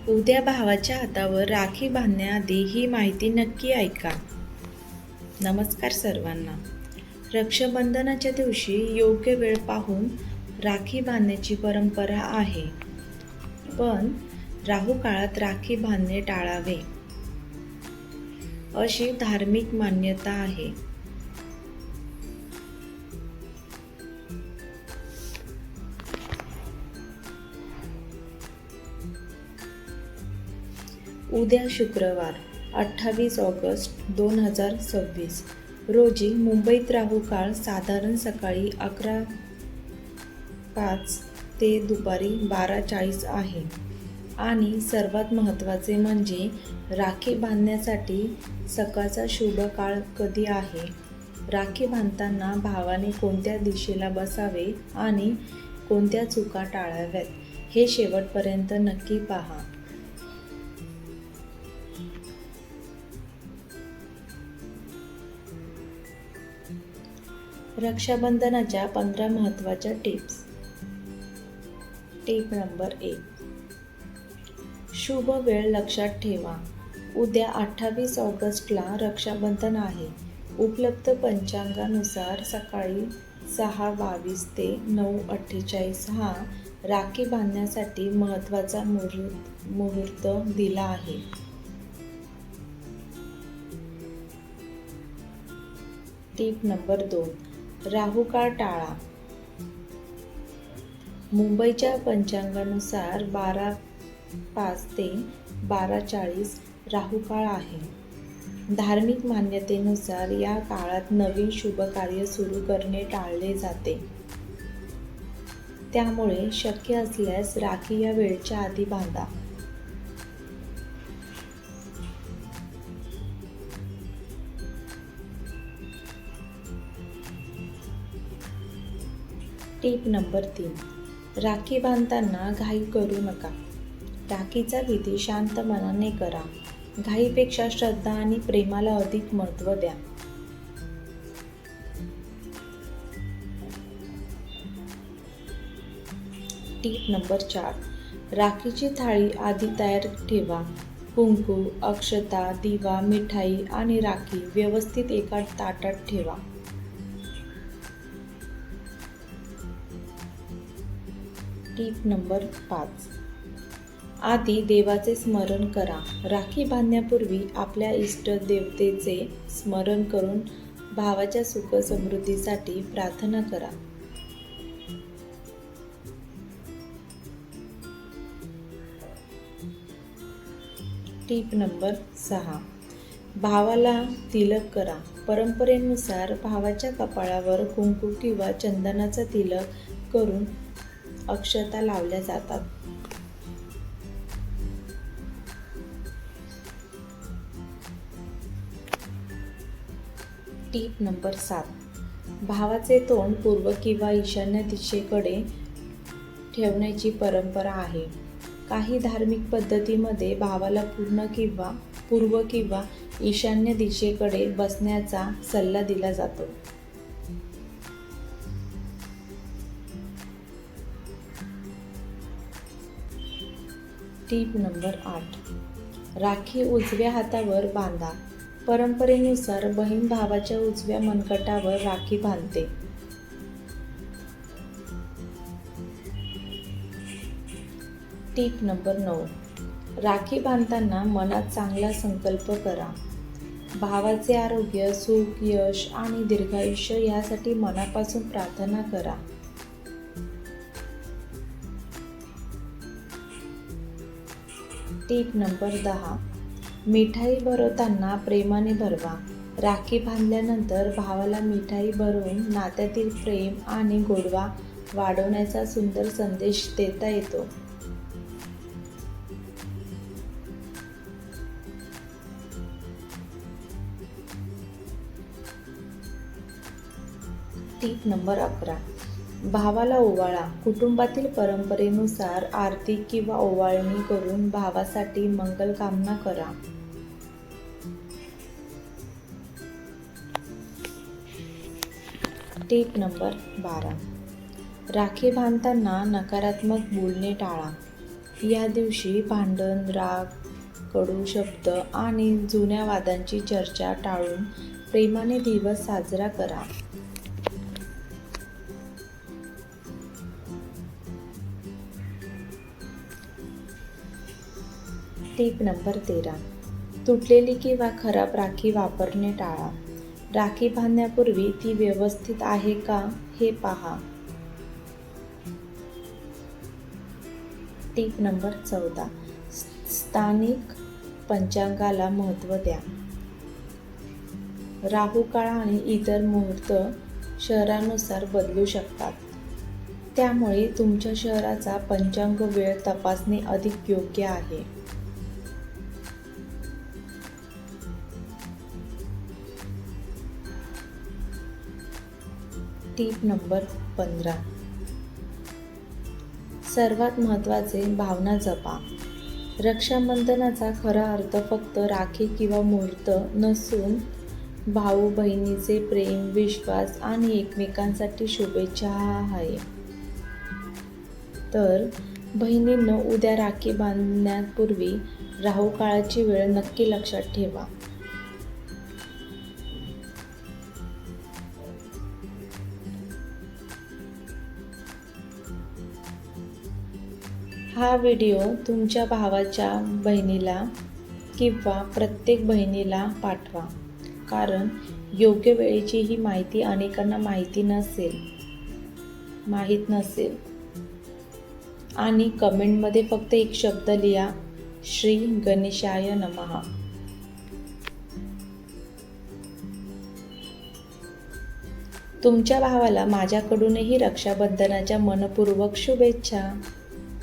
उद्या भावाच्या हातावर राखी बांधण्याआधी ही माहिती नक्की ऐका. नमस्कार सर्वांना. रक्षाबंधनाच्या दिवशी योग्य वेळ पाहून राखी बांधण्याची परंपरा आहे. पण राहू काळात राखी बांधणे टाळावे अशी धार्मिक मान्यता आहे. उद्या शुक्रवार 28 ऑगस्ट 2026 रोजी मुंबईत राहू काळ साधारण सकाळी 11:05 ते दुपारी 12:40 आहे. आणि सर्वात महत्त्वाचे म्हणजे राखी बांधण्यासाठी सकाळचा शुभ काळ कधी आहे, राखी बांधताना भावाने कोणत्या दिशेला बसावे आणि कोणत्या चुका टाळाव्यात हे शेवटपर्यंत नक्की पहा. रक्षाबंधनाच्या 15 महत्त्वाच्या टिप्स. Tip number 1. शुभ वेळ लक्षात ठेवा. उद्या 28 ऑगस्टला रक्षाबंधन आहे. उपलब्ध पंचांगानुसार सकाळी 6:22 ते 9:48 हा राखी बांधण्यासाठी महत्त्वाचा मुहूर्त दिला आहे. Tip number 2. राहू काळ टाळा. मुंबईच्या पंचांगानुसार 12:05 ते 12:40 राहू काळ आहे. धार्मिक मान्यतेनुसार या काळात नवीन शुभ कार्य सुरू करणे टाळले जाते. त्यामुळे शक्य असल्यास राखी या वेळेच्या आधी बांधा. Tip number 3. राखी बांधताना घाई करू नका. राखीचा विधी शांत मनाने करा. घाईपेक्षा श्रद्धा आणि प्रेमाला अधिक महत्त्व द्या. Tip number 4. राखीची थाळी आधी तयार ठेवा. कुंकू, अक्षता, दिवा, मिठाई आणि राखी व्यवस्थित एका ताटात ठेवा. Tip number 5. आधी देवाचे स्मरण करा. राखी बांधण्यापूर्वी आपल्या इष्ट देवतेचे स्मरण करून भावाच्या सुख समृद्धीसाठी प्रार्थना करा. Tip number 6. भावाला तिलक करा. परंपरेनुसार भावाच्या कपाळावर कुंकू किंवा चंदनाचा तिलक करून अक्षता लावल्या जातात. Tip number 7. भावाचे तोंड पूर्व किंवा ईशान्य दिशेकडे ठेवण्याची परंपरा आहे. काही धार्मिक पद्धतीमध्ये भावाला पूर्व किंवा ईशान्य दिशेकडे बसण्याचा सल्ला दिला जातो. Tip number 8. राखी उजव्या हातावर बांधा. परंपरेनुसार बहीण भावाच्या उजव्या मनगटावर राखी बांधते. Tip number 9. राखी बांधताना मनात चांगला संकल्प करा. भावाचे आरोग्य, सुख, यश आणि दीर्घायुष्य यासाठी मनापासून प्रार्थना करा. Tip number 10. मिठाई भरवताना प्रेमाने भरवा. राखी बांधल्यानंतर भावाला मिठाई भरवून नात्यातील प्रेम आणि गोडवा वाढवण्याचा सुंदर संदेश देता येतो. Tip number 11. भावाला ओवाळा. कुटुंबातील परंपरेनुसार आरती किंवा ओवाळणी करून भावासाठी मंगल कामना करा. Tip number 12. राखी बांधताना नकारात्मक बोलणे टाळा. या दिवशी भांडण, राग, कडू शब्द आणि जुन्या वादांची चर्चा टाळून प्रेमाने दिवस साजरा करा. Tip number 13. तुटलेली किंवा खराब राखी वापरणे टाळा. राखी बांधण्यापूर्वी ती व्यवस्थित आहे का हे पहा. Tip number 14. स्थानिक पंचांगाला महत्त्व द्या. राहू काळ आणि इतर मुहूर्त शहरानुसार बदलू शकतात. त्यामुळे तुमच्या शहराचा पंचांग वेळ तपासणे अधिक योग्य आहे. Tip number 15. सर्वात महत्त्वाचे, भावना जपा. रक्षाबंधनाचा खरा अर्थ फक्त राखी किंवा मुहूर्त नसून भाऊ बहिणीचे प्रेम, विश्वास आणि एकमेकांसाठी शुभेच्छा हा आहे. तर बहिणींनो, उद्या राखी बांधण्यापूर्वी राहू काळाची वेळ नक्की लक्षात ठेवा. हा व्हिडिओ तुमच्या भावाच्या बहिणीला किंवा प्रत्येक बहिणीला पाठवा, कारण योग्य वेळेची ही माहिती अनेकांना माहीत नसेल. आणि कमेंटमध्ये फक्त एक शब्द लिहा, श्री गणेशाय नमः. तुमच्या भावाला माझ्याकडूनही रक्षाबंधनाच्या मनपूर्वक शुभेच्छा.